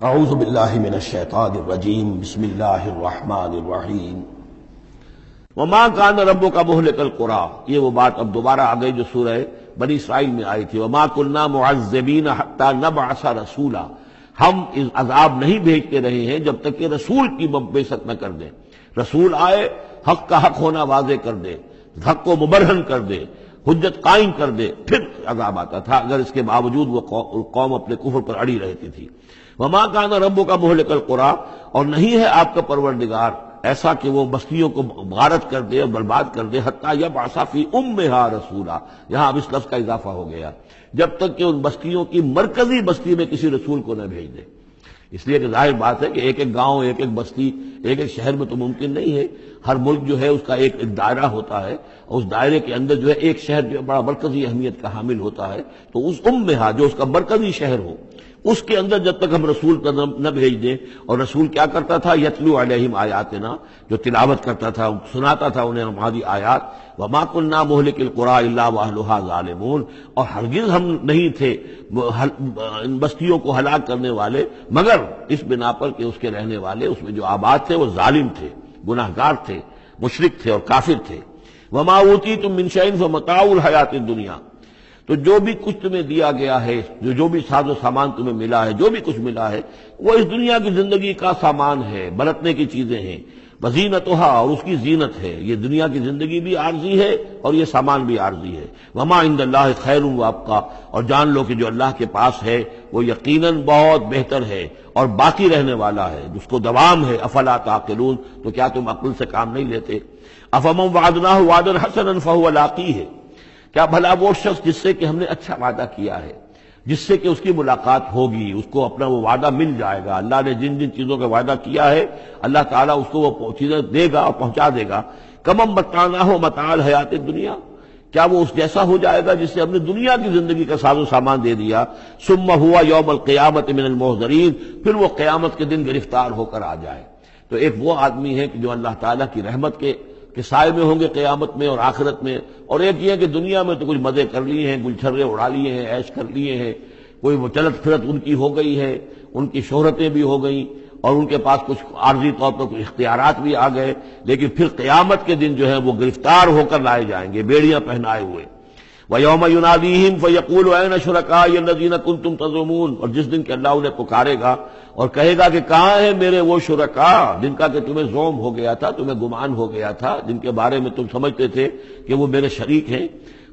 اعوذ باللہ من الشیطان الرجیم بسم اللہ الرحمن الرحیم وما کان ربک مہلک القری، یہ وہ بات اب دوبارہ آ گئی جو سورہ بنی اسرائیل میں آئی تھی، وما کنا معذبین حتی نبعث رسولا، ہم اس عذاب نہیں بھیجتے رہے ہیں جب تک کہ رسول کی بعثت نہ کر دیں، رسول آئے حق کا حق ہونا واضح کر دے، حق کو مبرہن کر دے، حجت قائم کر دے، پھر عذاب آتا تھا، اگر اس کے باوجود وہ قوم اپنے کفر پر اڑی رہتی تھی۔ وما کان ربک مہلک القری، اور نہیں ہے آپ کا پروردگار ایسا کہ وہ بستیوں کو غارت کر دے اور برباد کر دے، حتی یبعث فی امہا رسولا، یہاں اب اس لفظ کا اضافہ ہو گیا، جب تک کہ ان بستیوں کی مرکزی بستی میں کسی رسول کو نہ بھیج دے۔ اس لیے کہ ظاہر بات ہے کہ ایک ایک گاؤں، ایک ایک بستی، ایک ایک شہر میں تو ممکن نہیں ہے، ہر ملک جو ہے اس کا ایک دائرہ ہوتا ہے، اور اس دائرے کے اندر جو ہے ایک شہر جو بڑا مرکزی اہمیت کا حامل ہوتا ہے، تو اس امہا جو اس کا مرکزی شہر ہو، اس کے اندر جب تک ہم رسول کا نہ بھیج دیں۔ اور رسول کیا کرتا تھا؟ یتلو علیہم آیاتنا، جو تلاوت کرتا تھا، سناتا تھا انہیں ہماری آیات۔ وما کنا مہلک القری الا واہلھا ظالمون، اور ہرگز ہم نہیں تھے ان بستیوں کو ہلاک کرنے والے مگر اس بنا پر کہ اس کے رہنے والے، اس میں جو آباد تھے وہ ظالم تھے، گناہگار تھے، مشرک تھے اور کافر تھے۔ وما اوتیتم من شیء فمتاع الحیات الدنیا، تو جو بھی کچھ تمہیں دیا گیا ہے، جو بھی ساز و سامان تمہیں ملا ہے، جو بھی کچھ ملا ہے، وہ اس دنیا کی زندگی کا سامان ہے، برتنے کی چیزیں ہیں، وزینتھا، اور اس کی زینت ہے۔ یہ دنیا کی زندگی بھی عارضی ہے اور یہ سامان بھی عارضی ہے۔ وما عند اللہ خیر وابقیٰ، اور جان لو کہ جو اللہ کے پاس ہے وہ یقیناً بہت بہتر ہے اور باقی رہنے والا ہے، جس کو دوام ہے۔ افلا تعقلون، تو کیا تم عقل سے کام نہیں لیتے؟ افمن وعدناہ وعدا حسنا فہو لاقیہ، کیا بھلا وہ شخص جس سے کہ ہم نے اچھا وعدہ کیا ہے، جس سے کہ اس کی ملاقات ہوگی، اس کو اپنا وہ وعدہ مل جائے گا، اللہ نے جن جن چیزوں کا وعدہ کیا ہے اللہ تعالیٰ اس کو وہ چیزیں دے گا اور پہنچا دے گا۔ کمم متعناہ متاع الحیات الدنیا، کیا وہ اس جیسا ہو جائے گا جس سے ہم نے دنیا کی زندگی کا ساز و سامان دے دیا؟ ثم ہوا یوم القیامت من المحضرین، پھر وہ قیامت کے دن گرفتار ہو کر آ جائے۔ تو ایک وہ آدمی ہے کہ جو اللہ تعالیٰ کی رحمت کے سائے میں ہوں گے قیامت میں اور آخرت میں، اور ایک یہ کہ دنیا میں تو کچھ مزے کر لیے ہیں، گل چھرے اڑا لیے ہیں، عیش کر لیے ہیں، کوئی وہ چلت پھرت ان کی ہو گئی ہے، ان کی شہرتیں بھی ہو گئیں اور ان کے پاس کچھ عارضی طور پر کچھ اختیارات بھی آ گئے، لیکن پھر قیامت کے دن جو ہے وہ گرفتار ہو کر لائے جائیں گے بیڑیاں پہنائے ہوئے۔ وَيَوْمَ يُنَادِيهِمْ فَيَقُولُ أَيْنَ شُرَكَائِيَ الَّذِينَ كُنتُمْ تَزْعُمُونَ، اور جس دن کہ اللہ انہیں پکارے گا اور کہے گا کہ کہاں ہیں میرے وہ شرکاء جن کا کہ تمہیں زوم ہو گیا تھا، تمہیں گمان ہو گیا تھا، جن کے بارے میں تم سمجھتے تھے کہ وہ میرے شریک ہیں۔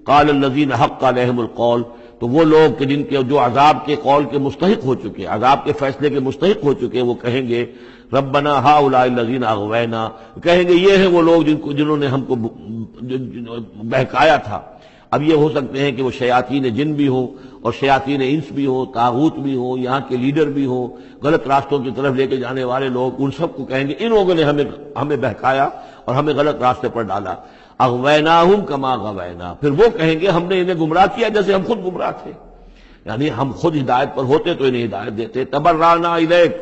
قال الذین حق علیہم القول، تو وہ لوگ کہ جن کے جو عذاب کے قول کے مستحق ہو چکے، عذاب کے فیصلے کے مستحق ہو چکے، وہ کہیں گے ربنا ہؤلاء الذین اغوینا، کہیں گے یہ ہیں وہ لوگ جنہوں نے ہم کو بہکایا تھا۔ اب یہ ہو سکتے ہیں کہ وہ شیاطین جن بھی ہوں اور شیاطین انس بھی ہوں، طاغوت بھی ہوں، یہاں کے لیڈر بھی ہوں، غلط راستوں کی طرف لے کے جانے والے لوگ، ان سب کو کہیں گے ان لوگوں نے ہمیں بہکایا اور ہمیں غلط راستے پر ڈالا۔ اغویناہم کما غوینا، پھر وہ کہیں گے ہم نے انہیں گمراہ کیا جیسے ہم خود گمراہ تھے، یعنی ہم خود ہدایت پر ہوتے تو انہیں ہدایت دیتے۔ تبرأنا الیک،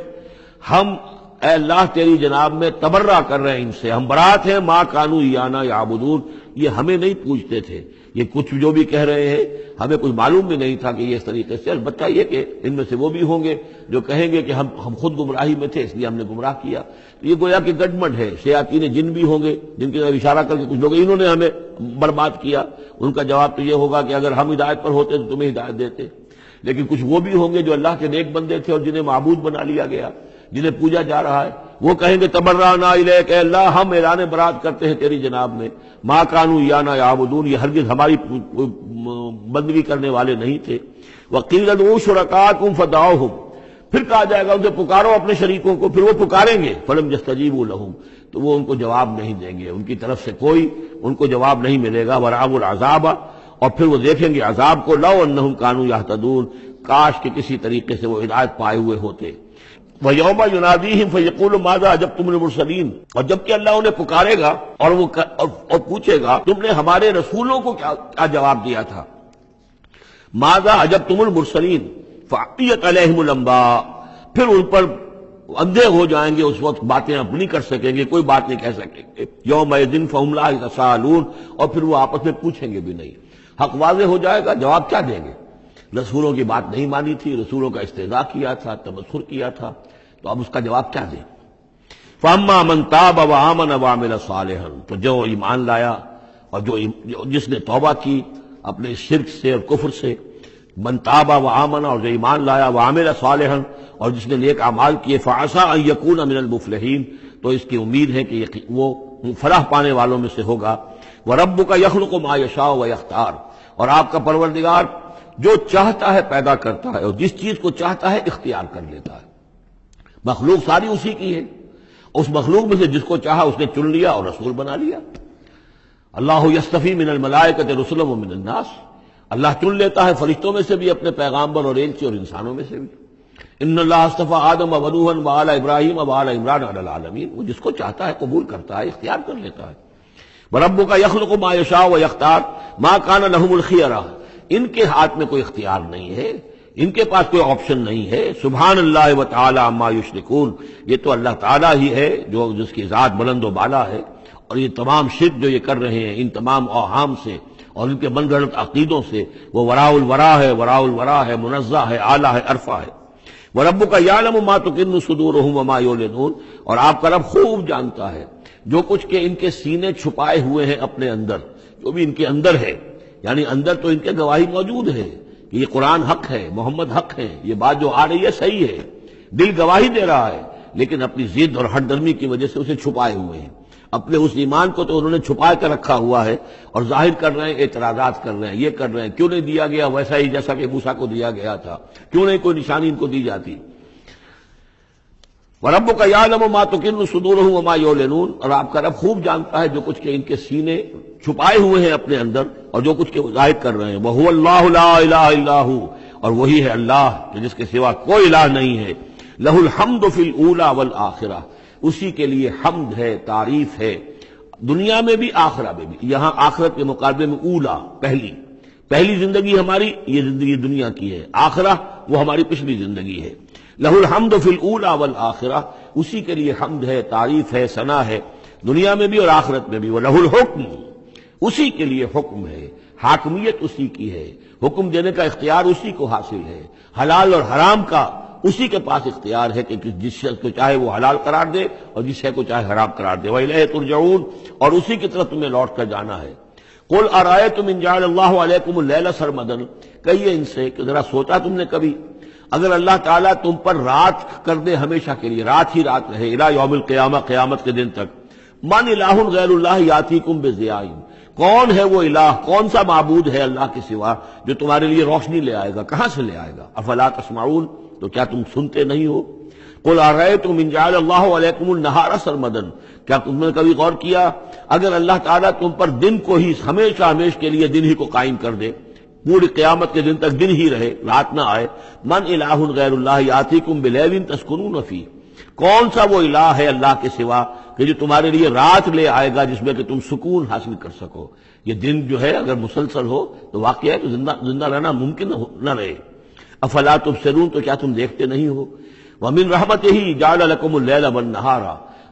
ہم اے اللہ تیری جناب میں تبرہ کر رہے ہیں ان سے، ہم برات ہیں، ما کانوا ایانا یعبدون، یہ ہمیں نہیں پوجتے تھے، یہ کچھ جو بھی کہہ رہے ہیں ہمیں کچھ معلوم بھی نہیں تھا کہ یہ اس طریقے سے، البتہ یہ کہ ان میں سے وہ بھی ہوں گے جو کہیں گے کہ ہم خود گمراہی میں تھے اس لیے ہم نے گمراہ کیا۔ تو یہ گویا کہ گڈمڈ ہے، شیاطین جن بھی ہوں گے جن کی طرف اشارہ کر کے کچھ لوگ انہوں نے ہمیں برباد کیا، ان کا جواب تو یہ ہوگا کہ اگر ہم ہدایت پر ہوتے تو تمہیں ہدایت دیتے۔ لیکن کچھ وہ بھی ہوں گے جو اللہ کے نیک بندے تھے اور جنہیں معبود بنا لیا گیا، جنہیں پوجا جا رہا ہے، وہ کہیں گے تبرأنا الیک، اے اللہ ہم اعلان برات کرتے ہیں تیری جناب میں، ما کانوا ایانا یعبدون، یہ ہرگز ہماری بندگی کرنے والے نہیں تھے۔ وقیل ادعوا شرکاءکم فدعوہم، پھر کہا جائے گا ان سے پکارو اپنے شریکوں کو، پھر وہ پکاریں گے، فلم یستجیبوا لہم، تو وہ ان کو جواب نہیں دیں گے، ان کی طرف سے کوئی ان کو جواب نہیں ملے گا۔ ورأوا العذاب، اور پھر وہ دیکھیں گے عذاب کو، لو انہم کانوا یہتدون، کاش کہ کسی طریقے سے وہ ہدایت پائے ہوئے ہوتے۔ وَيَوْمَ يُنَادِيهِمْ فَيَقُولُ مَاذَا أَجَبْتُمُ الْمُرْسَلِينَ، اور جبکہ اللہ انہیں پکارے گا اور وہ اور پوچھے گا تم نے ہمارے رسولوں کو کیا جواب دیا تھا۔ مَاذَا أَجَبْتُمُ الْمُرْسَلِينَ فَعِّيَتْ عَلَيْهِمُ الْأَنْبَاءُ، پھر ان پر اندھے ہو جائیں گے، اس وقت باتیں اب نہیں کر سکیں گے، کوئی بات نہیں کہہ سکیں گے۔ يَوْمَئِذٍ فَهُمْ لَا يَتَسَاءَلُونَ، اور پھر وہ آپس میں پوچھیں گے بھی نہیں، حق واضح ہو جائے گا، جواب کیا دیں گے؟ رسولوں کی بات نہیں مانی تھی، رسولوں کا استہزاء کیا تھا، تمسخر کیا تھا، تو اب اس کا جواب کیا دیں؟ فَأَمَّا مَن تَابَ وَآمَنَ وَعَمِلَ صَالِحًا، تو جو ایمان لایا اور جس نے توبہ کی اپنے شرک سے اور کفر سے، من تاب وآمن، اور جو ایمان لایا، وعمل صالحا، اور جس نے نیک اعمال کیے، فعسى ان يكون من المفلحین، تو اس کی امید ہے کہ وہ فلاح پانے والوں میں سے ہوگا۔ وربک یخلق ما یشاء ویختار، اور آپ کا پروردگار جو چاہتا ہے پیدا کرتا ہے، اور جس چیز کو چاہتا ہے اختیار کر لیتا ہے۔ مخلوق ساری اسی کی ہے، اس مخلوق میں سے جس کو چاہا اس نے چن لیا اور رسول بنا لیا۔ اللہ یصطفی من الملائکۃ رسلا ومن الناس، اللہ چن لیتا ہے فرشتوں میں سے بھی اپنے پیغامبر اور ایلچی، اور انسانوں میں سے بھی۔ ان اللہ اصطفیٰ آدم ونوحا وآل ابراہیم وآل عمران علی العالمین، وہ جس کو چاہتا ہے قبول کرتا ہے، اختیار کر لیتا ہے۔ وربک یخلق ما یشاء ویختار ما کان لهم الخیرہ، ان کے ہاتھ میں کوئی اختیار نہیں ہے، ان کے پاس کوئی آپشن نہیں ہے۔ سبحان اللہ وتعالی عما یشرکون، یہ تو اللہ تعالیٰ ہی ہے جو جس کی ذات بلند و بالا ہے، اور یہ تمام شرک جو یہ کر رہے ہیں ان تمام اوہام سے اور ان کے من گھڑت عقیدوں سے، وہ وراء الورا ہے، وراء الورا ہے، منزہ ہے، اعلیٰ ہے، عرفہ ہے۔ وَرَبُّكَ يَعْلَمُ مَا تُكِنُّ صُدُورُهُمْ وَمَا يُعْلِنُونَ، اور آپ کا رب خوب جانتا ہے جو کچھ کہ ان کے سینے چھپائے ہوئے ہیں اپنے اندر، جو بھی ان کے اندر ہے، یعنی اندر تو ان کے گواہی موجود ہے کہ یہ قرآن حق ہے، محمد حق ہے، یہ بات جو آ رہی ہے صحیح ہے، دل گواہی دے رہا ہے، لیکن اپنی ضد اور ہٹ درمی کی وجہ سے اسے چھپائے ہوئے ہیں۔ اپنے اس ایمان کو تو انہوں نے چھپا کر رکھا ہوا ہے، اور ظاہر کر رہے ہیں، اعتراضات کر رہے ہیں، یہ کر رہے ہیں کیوں نہیں دیا گیا ویسا ہی جیسا کہ موسیٰ کو دیا گیا تھا، کیوں نہیں کوئی نشانی ان کو دی جاتی۔ وَرَبُّكَ يَعْلَمُ مَا تُكِنُّ صُدُورُهُمْ وَمَا يُعْلِنُونَ، اور آپ کا رب خوب جانتا ہے جو کچھ کہ ان کے سینے چھپائے ہوئے ہیں اپنے اندر اور جو کچھ کہ وہ ظاہر کر رہے ہیں۔ وَهُوَ اللَّهُ لَا إِلَٰهَ إِلَّا هُوَ، اور وہی ہے اللہ کہ جس کے سوا کوئی الہ نہیں ہے۔ لَهُ الْحَمْدُ فِي الْأُولَىٰ وَالْآخِرَةِ، اسی کے لیے حمد ہے، تعریف ہے، دنیا میں بھی آخرہ میں بھی۔ یہاں آخرت کے مقابلے میں اولا، پہلی زندگی ہماری یہ زندگی دنیا کی ہے، آخرہ وہ ہماری پچھلی زندگی ہے۔ لہ الحمد فی الاولی والآخرہ، اسی کے لیے حمد ہے، تعریف ہے، ثنا ہے، دنیا میں بھی اور آخرت میں بھی۔ وَلَهُ الْحُکْمُ، اسی کے لیے حکم ہے، حاکمیت اسی کی ہے، حکم دینے کا اختیار اسی کو حاصل ہے، حلال اور حرام کا اسی کے پاس اختیار ہے کہ جس شے کو چاہے وہ حلال قرار دے اور جس شے کو چاہے حرام قرار دے۔ وَإِلَيْهِ تُرْجَعُونَ، اور اسی کی طرف تمہیں لوٹ کر جانا ہے۔ قُلْ أَرَأَيْتُمْ إِنْ جَعَلَ اللَّهُ عَلَيْكُمُ اللَّيْلَ سَرْمَدًا، کہیے ان سے کہ ذرا سوچا تم نے کبھی اگر اللہ تعالیٰ تم پر رات کر دے ہمیشہ کے لیے، رات ہی رات رہے، الی یوم القیامہ، قیامت کے دن تک، من الہ غیر اللہ یاتیکم بضیاء، کون ہے وہ الہ، کون سا معبود ہے اللہ کے سوا جو تمہارے لیے روشنی لے آئے گا، کہاں سے لے آئے گا؟ افلا تسمعون، تو کیا تم سنتے نہیں ہو؟ قل ارأیتم ان جعل اللہ علیکم النہار سرمدا، کیا تم نے کبھی غور کیا اگر اللہ تعالیٰ تم پر دن کو ہی ہمیشہ ہمیشہ کے لیے دن ہی کو قائم کر دے، پوری قیامت کے دن تک دن ہی رہے، رات نہ آئے، من الہ غیر اللہ یاتیکم بلیل تسکنون فیہ، کون سا وہ الہ ہے اللہ کے سوا کہ جو تمہارے لیے رات لے آئے گا جس میں کہ تم سکون حاصل کر سکو؟ یہ دن جو ہے اگر مسلسل ہو تو واقعہ ہے کہ زندہ رہنا ممکن نہ رہے۔ افلا تبصرون، تو کیا تم دیکھتے نہیں ہو؟ ومن رحمتہ جعل لکم اللیل والنہار،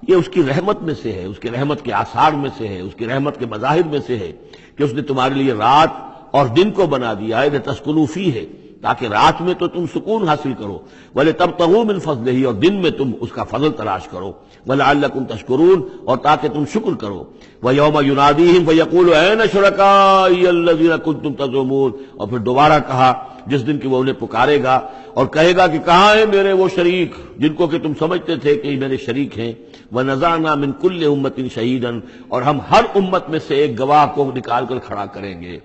یہ اس کی رحمت میں سے ہے، اس کی رحمت کے آثار میں سے ہے، اس کی رحمت کے مظاہر میں سے ہے کہ اس نے تمہارے لیے رات اور دن کو بنا دیا ہے، لتسکنوا فیہ، تاکہ رات میں تو تم سکون حاصل کرو، وَلِتَبْتَغُوا مِنْ فَضْلِهِ، اور دن میں تم اس کا فضل تلاش کرو، وَلَعَلَّكُمْ تَشْكُرُونَ، اور تاکہ تم شکر کرو۔ وَيَوْمَ يُنَادِيهِمْ فَيَقُولُ أَيْنَ شُرَكَائِيَ الَّذِينَ كُنتُمْ تَزْعُمُونَ، اور پھر دوبارہ کہا جس دن کہ وہ انہیں پکارے گا اور کہے گا کہ کہاں ہیں میرے وہ شریک جن کو کہ تم سمجھتے تھے کہ یہ میرے شریک ہیں۔ وَنَزَعْنَا مِنْ كُلِّ أُمَّةٍ شَهِيدًا، اور ہم ہر امت میں سے ایک گواہ کو نکال کر کھڑا کریں گے۔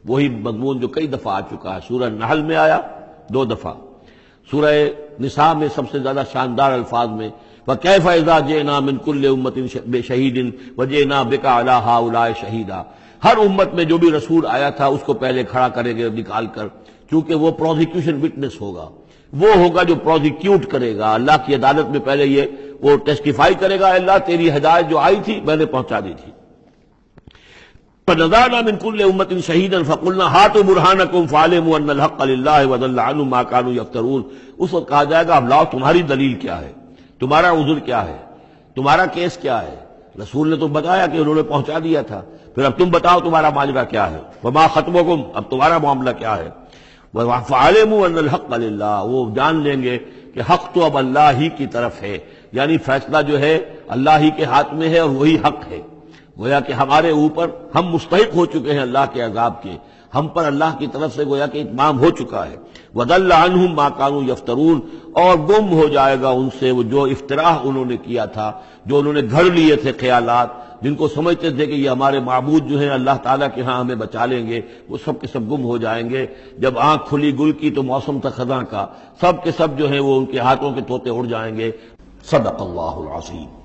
وہی مضمون جو کئی دفعہ آ چکا ہے، سورہ نحل میں آیا 2 دفعہ، سورہ نساء میں سب سے زیادہ شاندار الفاظ میں وَكَيْفَ إِذَا جِئْنَا مِنْ كُلِّ أُمَّةٍ بِشَهِيدٍ وَجِئْنَا بِكَ عَلَىٰ هَٰؤُلَاءِ شَهِيدًا، ہر امت میں جو بھی رسول آیا تھا اس کو پہلے کھڑا کریں گے نکال کر، کیونکہ وہ پروزیکیوشن وٹنس ہوگا، وہ ہوگا جو پروزیکیوٹ کرے گا اللہ کی عدالت میں، پہلے یہ وہ ٹیسٹیفائی کرے گا، اللہ تیری ہدایت جو آئی تھی میں نے پہنچا دی تھی۔ فَنَزَعْنَا مِنْ كُلِّ أُمَّةٍ شَهِيدًا فَقُلْنَا هَاتُوا بُرْهَانَكُمْ فَعَلِمُوا أَنَّ الْحَقَّ لِلَّهِ وَضَلَّ عَنْهُمْ مَا كَانُوا يَفْتَرُونَ، اس وقت کہا جائے گا اب لاؤ تمہاری دلیل کیا ہے، تمہارا عذر کیا ہے، تمہارا کیس کیا ہے؟ رسول نے تو بتایا کہ انہوں نے پہنچا دیا تھا، پھر اب تم بتاؤ تمہارا معاملہ کیا ہے؟ وَمَا خَطْبُكُمْ، اب تمہارا معاملہ کیا ہے؟ فَعَلِمُوا أَنَّ الْحَقَّ لِلَّهِ، وہ جان لیں گے کہ حق تو اب اللہ ہی کی طرف ہے، یعنی فیصلہ جو ہے اللہ ہی کے ہاتھ میں ہے اور وہی حق ہے۔ گویا کہ ہمارے اوپر ہم مستحق ہو چکے ہیں اللہ کے عذاب کے، ہم پر اللہ کی طرف سے گویا کہ اتمام ہو چکا ہے۔ وَضَلَّ عَنْهُمْ مَا كَانُوا يَفْتَرُونَ، اور گم ہو جائے گا ان سے وہ جو افتراء انہوں نے کیا تھا، جو انہوں نے گھڑ لیے تھے خیالات، جن کو سمجھتے تھے کہ یہ ہمارے معبود جو ہیں اللہ تعالیٰ کے ہاں ہمیں بچا لیں گے، وہ سب کے سب گم ہو جائیں گے۔ جب آنکھ کھلی گل کی تو موسم تھا خزاں کا، سب کے سب جو ہیں وہ ان کے ہاتھوں کے طوطے اڑ جائیں گے۔ صدق اللہ العظیم۔